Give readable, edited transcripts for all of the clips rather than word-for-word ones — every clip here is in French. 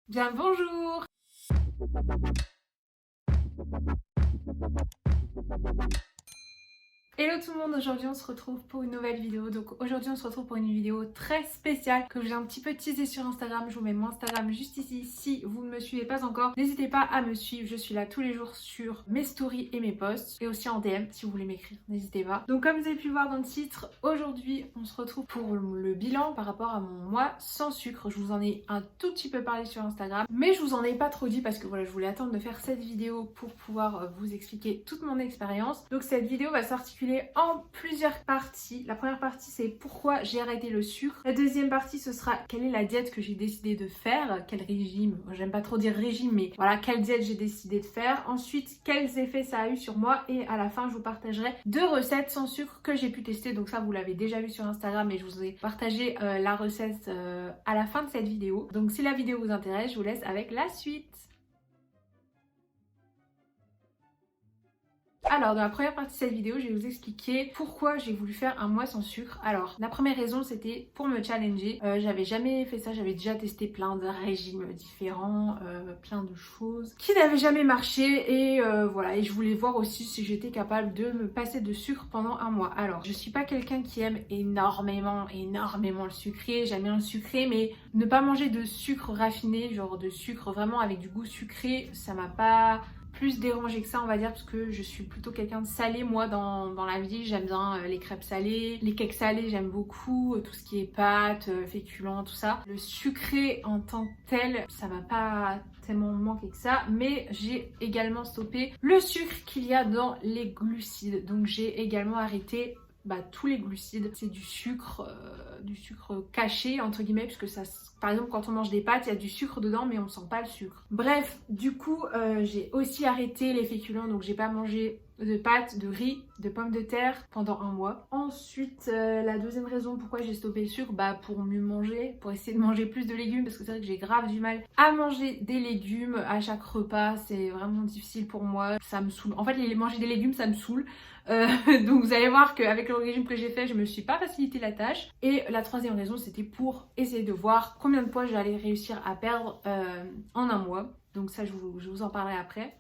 Bien bonjour. Hello tout le monde, aujourd'hui on se retrouve pour une nouvelle vidéo. Donc aujourd'hui on se retrouve pour une vidéo très spéciale que j'ai un petit peu teasé sur Instagram. Je vous mets mon Instagram juste ici. Si vous ne me suivez pas encore, n'hésitez pas à me suivre. Je suis là tous les jours sur mes stories et mes posts et aussi en DM si vous voulez m'écrire, n'hésitez pas. Donc comme vous avez pu voir dans le titre, aujourd'hui on se retrouve pour le bilan par rapport à mon mois sans sucre. Je vous en ai un tout petit peu parlé sur Instagram, mais je vous en ai pas trop dit parce que voilà, je voulais attendre de faire cette vidéo pour pouvoir vous expliquer toute mon expérience. Donc cette vidéo va s'articuler en plusieurs parties. La première partie c'est pourquoi j'ai arrêté le sucre. La deuxième partie ce sera quelle est la diète que j'ai décidé de faire, quel régime, j'aime pas trop dire régime mais voilà, quelle diète j'ai décidé de faire. Ensuite quels effets ça a eu sur moi et à la fin je vous partagerai 2 recettes sans sucre que j'ai pu tester. Donc ça vous l'avez déjà vu sur Instagram et je vous ai partagé la recette à la fin de cette vidéo. Donc si la vidéo vous intéresse, je vous laisse avec la suite. Alors dans la première partie de cette vidéo, je vais vous expliquer pourquoi j'ai voulu faire un mois sans sucre. Alors la première raison c'était pour me challenger. J'avais jamais fait ça, j'avais déjà testé plein de régimes différents, plein de choses qui n'avaient jamais marché et voilà, et je voulais voir aussi si j'étais capable de me passer de sucre pendant un mois. Alors je suis pas quelqu'un qui aime énormément le sucré, j'aime bien le sucré mais ne pas manger de sucre raffiné, genre de sucre vraiment avec du goût sucré, ça m'a pas plus dérangé que ça on va dire parce que je suis plutôt quelqu'un de salé moi dans la vie. J'aime bien les crêpes salées, les cakes salés j'aime beaucoup, tout ce qui est pâtes, féculents, tout ça. Le sucré en tant que tel ça m'a pas tellement manqué que ça, mais j'ai également stoppé le sucre qu'il y a dans les glucides. Donc j'ai également arrêté tous les glucides, c'est du sucre caché entre guillemets, puisque ça, par exemple quand on mange des pâtes, il y a du sucre dedans mais on sent pas le sucre. Bref, du coup j'ai aussi arrêté les féculents, donc j'ai pas mangé de pâtes, de riz, de pommes de terre pendant un mois. Ensuite, la deuxième raison pourquoi j'ai stoppé le sucre, pour mieux manger, pour essayer de manger plus de légumes, parce que c'est vrai que j'ai grave du mal à manger des légumes à chaque repas, c'est vraiment difficile pour moi, ça me saoule. En fait, manger des légumes, ça me saoule. Donc vous allez voir qu'avec le régime que j'ai fait, je me suis pas facilité la tâche. Et la troisième raison, c'était pour essayer de voir combien de poids j'allais réussir à perdre en un mois. Donc ça, je vous en parlerai après.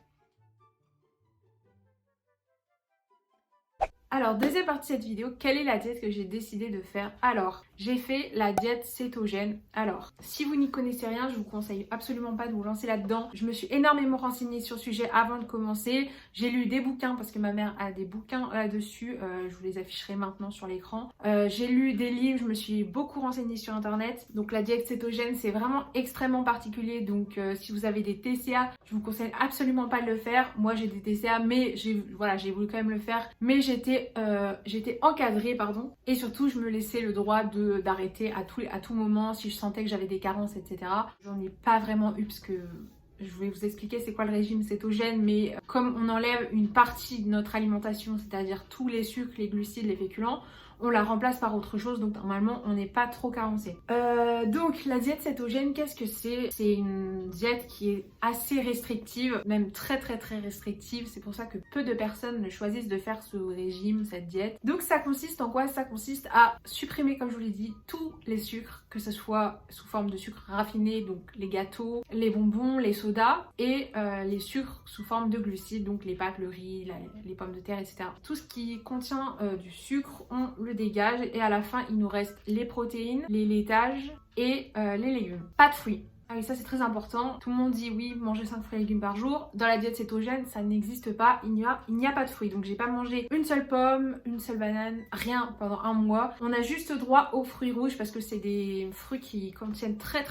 Alors, deuxième partie de cette vidéo, quelle est la diète que j'ai décidé de faire? Alors, j'ai fait la diète cétogène. Alors, si vous n'y connaissez rien, je vous conseille absolument pas de vous lancer là-dedans. Je me suis énormément renseignée sur le sujet avant de commencer. J'ai lu des bouquins parce que ma mère a des bouquins là-dessus. Je vous les afficherai maintenant sur l'écran. J'ai lu des livres, je me suis beaucoup renseignée sur internet. Donc la diète cétogène, c'est vraiment extrêmement particulier. Donc si vous avez des TCA, je vous conseille absolument pas de le faire. Moi j'ai des TCA, mais j'ai voulu quand même le faire. Mais j'étais encadrée, pardon, et surtout je me laissais le droit d'arrêter à tout moment si je sentais que j'avais des carences, etc. J'en ai pas vraiment eu parce que je vais vous expliquer c'est quoi le régime cétogène, mais comme on enlève une partie de notre alimentation, c'est-à-dire tous les sucres, les glucides, les féculents, on la remplace par autre chose, donc normalement on n'est pas trop carencé. Donc la diète cétogène, qu'est-ce que c'est? C'est une diète qui est assez restrictive, même très restrictive. C'est pour ça que peu de personnes ne choisissent de faire ce régime, cette diète. Donc ça consiste en quoi? Ça consiste à supprimer, comme je vous l'ai dit, tous les sucres, que ce soit sous forme de sucre raffiné, donc les gâteaux, les bonbons, les sodas, et les sucres sous forme de glucides, donc les pâtes, le riz, les pommes de terre, etc. Tout ce qui contient du sucre, on le dégage et à la fin il nous reste les protéines, les laitages et les légumes. Pas de fruits. Ah oui, ça c'est très important. Tout le monde dit oui, manger 5 fruits et légumes par jour. Dans la diète cétogène, ça n'existe pas. Il n'y a pas de fruits. Donc j'ai pas mangé une seule pomme, une seule banane, rien pendant un mois. On a juste droit aux fruits rouges parce que c'est des fruits qui contiennent très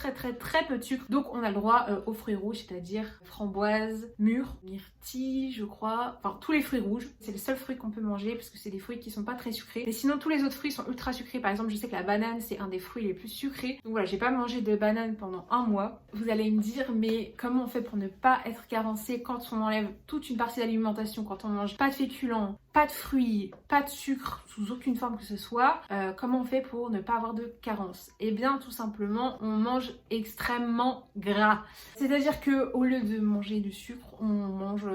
peu de sucre. Donc on a le droit aux fruits rouges, c'est-à-dire framboise, mûre, myrtille, je crois. Enfin, tous les fruits rouges. C'est le seul fruit qu'on peut manger parce que c'est des fruits qui sont pas très sucrés. Mais sinon, tous les autres fruits sont ultra sucrés. Par exemple, je sais que la banane, c'est un des fruits les plus sucrés. Donc voilà, j'ai pas mangé de banane pendant un mois. Vous allez me dire, mais comment on fait pour ne pas être carencé quand on enlève toute une partie d'alimentation, quand on mange pas de féculents, pas de fruits, pas de sucre sous aucune forme que ce soit, comment on fait pour ne pas avoir de carence? Eh bien tout simplement on mange extrêmement gras. C'est-à-dire que au lieu de manger du sucre, jours, on mange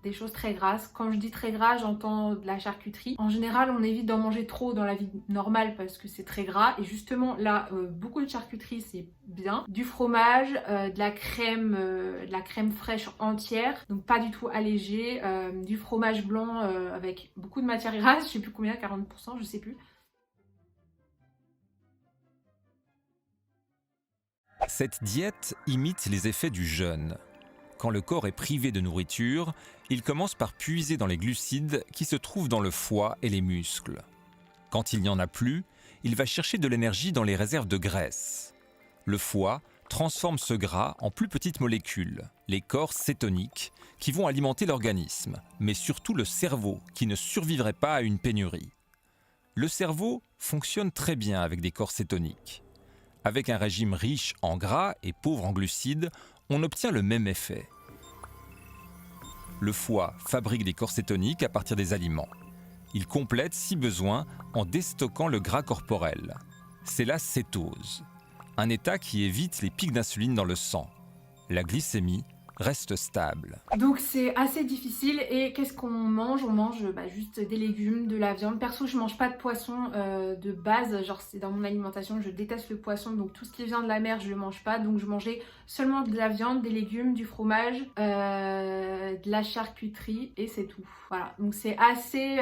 des choses très grasses. Quand je dis très gras, j'entends de la charcuterie. En général, on évite d'en manger trop dans la vie normale parce que c'est très gras. Et justement, là, beaucoup de charcuterie, c'est bien. Du fromage, de la crème fraîche entière, donc pas du tout allégée. Du fromage blanc avec beaucoup de matière grasse, je sais plus combien, 40%, je sais plus. Cette diète imite les effets du jeûne. Quand le corps est privé de nourriture, il commence par puiser dans les glucides qui se trouvent dans le foie et les muscles. Quand il n'y en a plus, il va chercher de l'énergie dans les réserves de graisse. Le foie transforme ce gras en plus petites molécules, les corps cétoniques, qui vont alimenter l'organisme, mais surtout le cerveau, qui ne survivrait pas à une pénurie. Le cerveau fonctionne très bien avec des corps cétoniques. Avec un régime riche en gras et pauvre en glucides, on obtient le même effet. Le foie fabrique des corps cétoniques à partir des aliments. Il complète, si besoin, en déstockant le gras corporel. C'est la cétose, un état qui évite les pics d'insuline dans le sang. La glycémie reste stable. Donc c'est assez difficile. Et qu'est-ce qu'on mange? On mange juste des légumes, de la viande. Perso, je mange pas de poisson de base, genre c'est dans mon alimentation, je déteste le poisson, donc tout ce qui vient de la mer je le mange pas. Donc je mangeais seulement de la viande, des légumes, du fromage, de la charcuterie et c'est tout. Voilà, donc c'est assez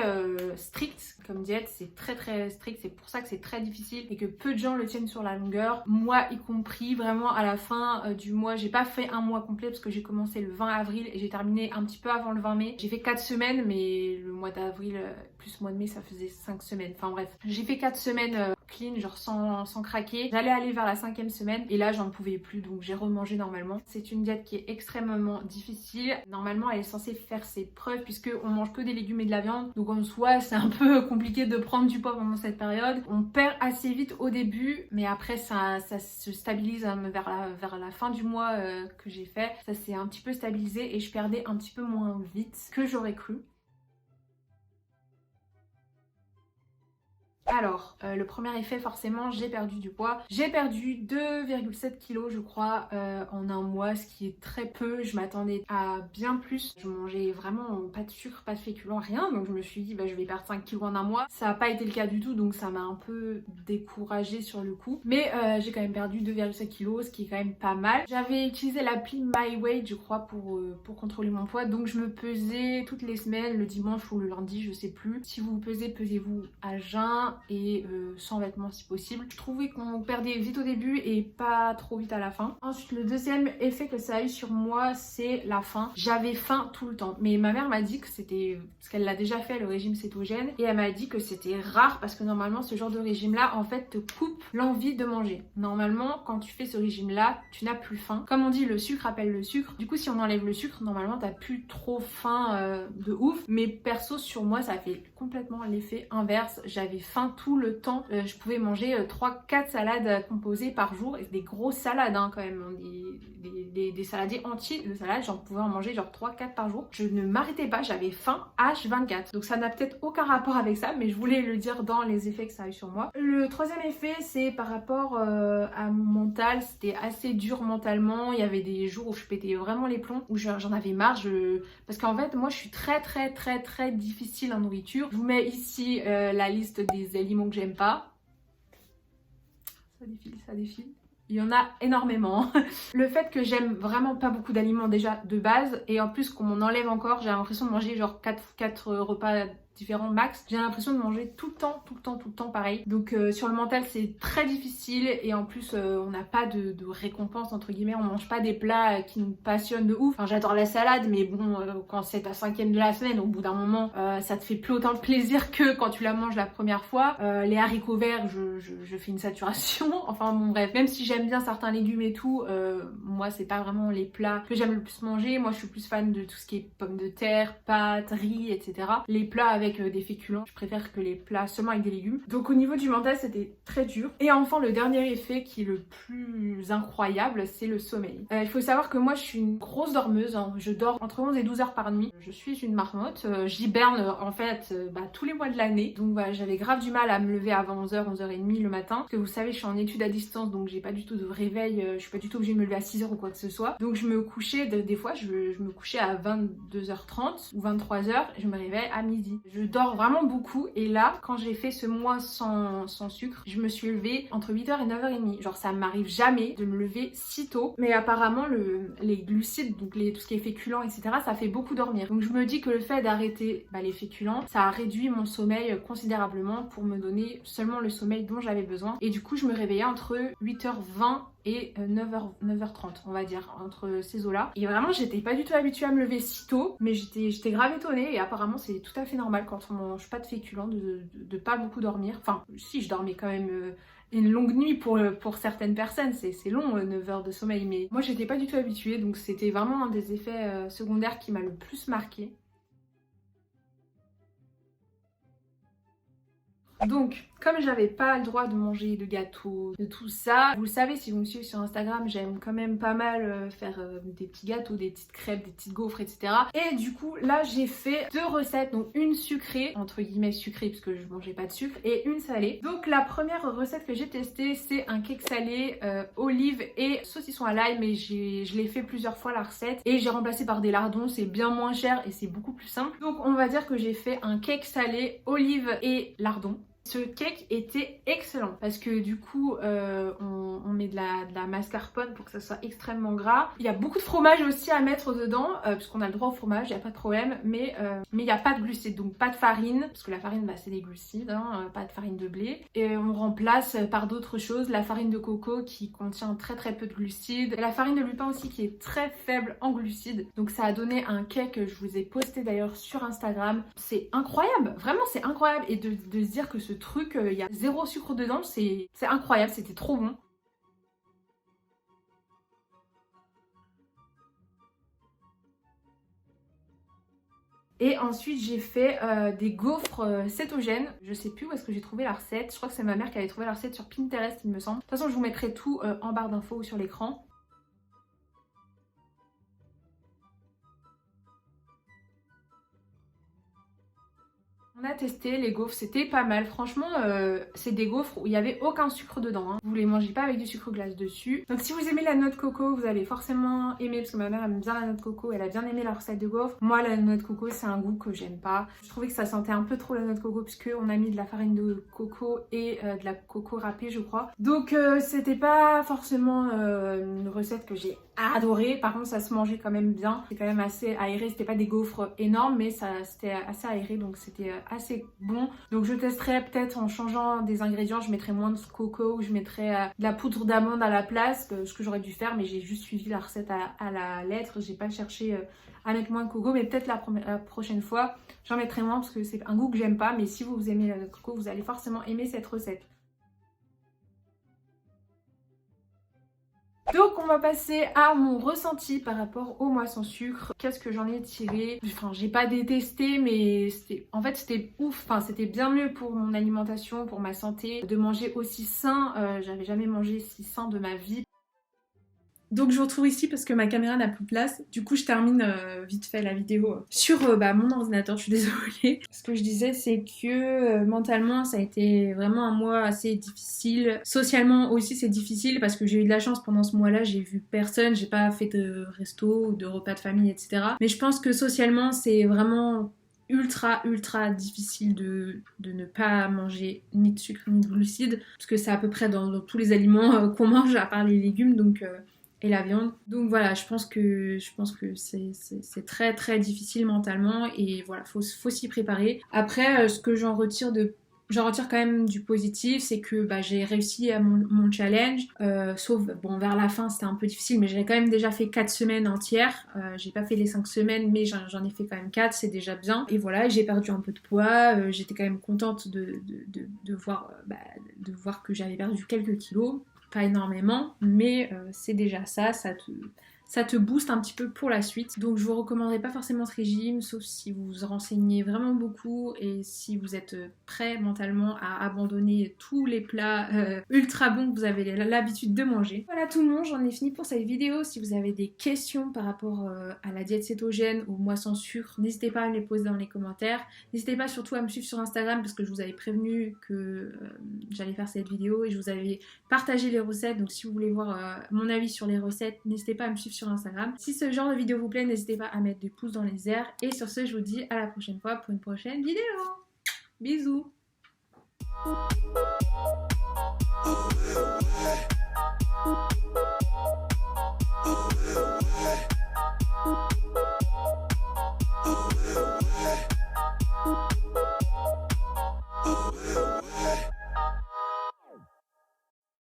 strict comme diète, c'est très très strict, c'est pour ça que c'est très difficile et que peu de gens le tiennent sur la longueur, moi y compris. Vraiment à la fin du mois, j'ai pas fait un mois complet parce que j'ai commencé le 20 avril et j'ai terminé un petit peu avant le 20 mai. J'ai fait 4 semaines, mais le mois d'avril plus le mois de mai ça faisait 5 semaines, enfin bref. J'ai fait 4 semaines clean, genre sans craquer. J'allais aller vers la 5e semaine et là j'en pouvais plus, donc j'ai remangé normalement. C'est une diète qui est extrêmement difficile. Normalement elle est censée faire ses preuves puisque on mange que des légumes et de la viande, donc en soi c'est un peu compliqué de prendre du poids pendant cette période. On perd assez vite au début, mais après ça se stabilise vers la fin du mois que j'ai fait. Ça s'est un petit peu stabilisé et je perdais un petit peu moins vite que j'aurais cru. Alors, le premier effet, forcément, j'ai perdu du poids. J'ai perdu 2,7 kg, je crois, en un mois, ce qui est très peu. Je m'attendais à bien plus. Je mangeais vraiment pas de sucre, pas de féculents, rien. Donc je me suis dit, je vais perdre 5 kg en un mois. Ça n'a pas été le cas du tout, donc ça m'a un peu découragée sur le coup. Mais j'ai quand même perdu 2,7 kg, ce qui est quand même pas mal. J'avais utilisé l'appli MyWeight, je crois, pour contrôler mon poids. Donc je me pesais toutes les semaines, le dimanche ou le lundi, je sais plus. Si vous vous pesez, pesez-vous à jeun et sans vêtements si possible. Je trouvais qu'on perdait vite au début et pas trop vite à la fin. Ensuite, le deuxième effet que ça a eu sur moi, c'est la faim. J'avais faim tout le temps, mais ma mère m'a dit que c'était, parce qu'elle l'a déjà fait, le régime cétogène, et elle m'a dit que c'était rare parce que normalement ce genre de régime là en fait te coupe l'envie de manger. Normalement quand tu fais ce régime là, tu n'as plus faim. Comme on dit, le sucre appelle le sucre. Du coup si on enlève le sucre, normalement t'as plus trop faim de ouf. Mais perso sur moi ça fait complètement l'effet inverse. J'avais faim tout le temps. Je pouvais manger 3-4 salades composées par jour, et des grosses salades quand même, des saladiers entiers de salades, j'en pouvais en manger genre 3-4 par jour. Je ne m'arrêtais pas, j'avais faim H24. Donc ça n'a peut-être aucun rapport avec ça, mais je voulais le dire dans les effets que ça a eu sur moi. Le troisième effet, c'est par rapport à mon mental. C'était assez dur mentalement. Il y avait des jours où je pétais vraiment les plombs, où j'en avais marre. Parce qu'en fait moi je suis très difficile en nourriture. Je vous mets ici la liste des aliments que j'aime pas. Ça défile. Il y en a énormément. Le fait que j'aime vraiment pas beaucoup d'aliments déjà de base, et en plus qu'on m'en enlève encore, j'ai l'impression de manger genre 4 repas différents max. J'ai l'impression de manger tout le temps pareil. Donc sur le mental c'est très difficile, et en plus on n'a pas de récompense entre guillemets. On mange pas des plats qui nous passionnent de ouf. Enfin j'adore la salade, mais bon quand c'est ta 5e de la semaine, au bout d'un moment ça te fait plus autant de plaisir que quand tu la manges la première fois. Les haricots verts, je fais une saturation. Enfin bon bref, même si j'aime bien certains légumes et tout, moi c'est pas vraiment les plats que j'aime le plus manger. Moi je suis plus fan de tout ce qui est pommes de terre, pâtes, riz, etc. Les plats avec avec des féculents. Je préfère que les plats seulement avec des légumes. Donc au niveau du mental, c'était très dur. Et enfin, le dernier effet qui est le plus incroyable, c'est le sommeil. Il faut savoir que moi, je suis une grosse dormeuse. Hein. Je dors entre 11 et 12 heures par nuit. Je suis une marmotte. J'hiberne en fait tous les mois de l'année. Donc voilà, j'avais grave du mal à me lever avant 11h, 11h30 le matin. Parce que vous savez, je suis en études à distance, donc j'ai pas du tout de réveil. Je suis pas du tout obligée de me lever à 6h ou quoi que ce soit. Donc je me couchais, des fois, je me couchais à 22h30 ou 23h. Je me réveille à midi. Je dors vraiment beaucoup. Et là, quand j'ai fait ce mois sans sucre, je me suis levée entre 8h et 9h30. Genre ça m'arrive jamais de me lever si tôt. Mais apparemment, les glucides, donc tout ce qui est féculent, etc., ça fait beaucoup dormir. Donc je me dis que le fait d'arrêter les féculents, ça a réduit mon sommeil considérablement pour me donner seulement le sommeil dont j'avais besoin. Et du coup, je me réveillais entre 8h20 et 9h30, on va dire, entre ces eaux-là. Et vraiment, j'étais pas du tout habituée à me lever si tôt, mais j'étais grave étonnée. Et apparemment, c'est tout à fait normal quand on mange pas de féculents de pas beaucoup dormir. Enfin, si, je dormais quand même une longue nuit pour certaines personnes, c'est long 9 heures de sommeil, mais moi j'étais pas du tout habituée, donc c'était vraiment un des effets secondaires qui m'a le plus marqué. Donc, comme j'avais pas le droit de manger de gâteaux, de tout ça, vous le savez si vous me suivez sur Instagram, j'aime quand même pas mal faire des petits gâteaux, des petites crêpes, des petites gaufres, etc. Et du coup, là j'ai fait 2 recettes, donc une sucrée, entre guillemets sucrée parce que je mangeais pas de sucre, et une salée. Donc la première recette que j'ai testée, c'est un cake salé, olive et saucisson à l'ail, mais je l'ai fait plusieurs fois la recette, et j'ai remplacé par des lardons, c'est bien moins cher et c'est beaucoup plus simple. Donc on va dire que j'ai fait un cake salé, olive et lardons. Ce cake était excellent parce que du coup on met de la mascarpone pour que ça soit extrêmement gras. Il y a beaucoup de fromage aussi à mettre dedans puisqu'on a le droit au fromage, il n'y a pas de problème, mais il n'y a pas de glucides, donc pas de farine parce que la farine c'est des glucides, hein, pas de farine de blé, et on remplace par d'autres choses, la farine de coco qui contient très peu de glucides, et la farine de lupin aussi qui est très faible en glucides. Donc ça a donné un cake que je vous ai posté d'ailleurs sur Instagram. C'est incroyable, vraiment c'est incroyable, et de se dire que ce truc, il y a 0 sucre dedans, c'est incroyable, c'était trop bon. Et ensuite j'ai fait des gaufres cétogènes. Je sais plus où est-ce que j'ai trouvé la recette. Je crois que c'est ma mère qui avait trouvé la recette sur Pinterest, il me semble. De toute façon je vous mettrai tout en barre d'infos ou sur l'écran. On a testé les gaufres, c'était pas mal. Franchement, c'est des gaufres où il n'y avait aucun sucre dedans. Hein. Vous les mangez pas avec du sucre glace dessus. Donc si vous aimez la noix de coco, vous allez forcément aimer, parce que ma mère aime bien la noix de coco, elle a bien aimé la recette de gaufres. Moi, la noix de coco, c'est un goût que j'aime pas. Je trouvais que ça sentait un peu trop la noix de coco, puisque on a mis de la farine de coco et de la coco râpée, je crois. Donc c'était pas forcément une recette que j'ai adorée. Par contre, ça se mangeait quand même bien. C'était quand même assez aéré. C'était pas des gaufres énormes, mais c'était assez aéré, donc c'était assez bon. Donc je testerai peut-être en changeant des ingrédients. Je mettrai moins de coco, ou je mettrai de la poudre d'amande à la place, ce que j'aurais dû faire, mais j'ai juste suivi la recette à la lettre. J'ai pas cherché à mettre moins de coco, mais peut-être la prochaine fois j'en mettrai moins parce que c'est un goût que j'aime pas. Mais si vous aimez la coco, vous allez forcément aimer cette recette. Donc on va passer à mon ressenti par rapport au mois sans sucre. Qu'est-ce que j'en ai tiré? Enfin, j'ai pas détesté, mais en fait c'était ouf. Enfin, c'était bien mieux pour mon alimentation, pour ma santé, de manger aussi sain. J'avais jamais mangé si sain de ma vie. Donc je vous retrouve ici parce que ma caméra n'a plus de place. Du coup je termine vite fait la vidéo sur mon ordinateur, je suis désolée. Ce que je disais c'est que mentalement ça a été vraiment un mois assez difficile. Socialement aussi c'est difficile parce que j'ai eu de la chance pendant ce mois-là, j'ai vu personne, j'ai pas fait de resto ou de repas de famille, etc. Mais je pense que socialement c'est vraiment ultra difficile de ne pas manger ni de sucre ni de glucides. Parce que c'est à peu près dans tous les aliments qu'on mange à part les légumes, donc... et la viande. Donc voilà, je pense que c'est très difficile mentalement et voilà, faut s'y préparer. Après, ce que j'en retire quand même du positif, c'est que j'ai réussi à mon challenge, sauf bon vers la fin c'était un peu difficile, mais j'avais quand même déjà fait 4 semaines entières. J'ai pas fait les 5 semaines, mais j'en ai fait quand même 4, c'est déjà bien. Et voilà, j'ai perdu un peu de poids, j'étais quand même contente de voir que j'avais perdu quelques kilos. Pas énormément, mais c'est déjà ça ça te booste un petit peu pour la suite. Donc je vous recommanderais pas forcément ce régime, sauf si vous vous renseignez vraiment beaucoup et si vous êtes prêt mentalement à abandonner tous les plats ultra bons que vous avez l'habitude de manger. Voilà tout le monde, j'en ai fini pour cette vidéo. Si vous avez des questions par rapport à la diète cétogène ou moi sans sucre, n'hésitez pas à me les poser dans les commentaires. N'hésitez pas surtout à me suivre sur Instagram parce que je vous avais prévenu que j'allais faire cette vidéo et je vous avais partagé les recettes. Donc si vous voulez voir mon avis sur les recettes, n'hésitez pas à me suivre sur Instagram. Si ce genre de vidéo vous plaît, n'hésitez pas à mettre des pouces dans les airs. Et sur ce, je vous dis à la prochaine fois pour une prochaine vidéo. Bisous.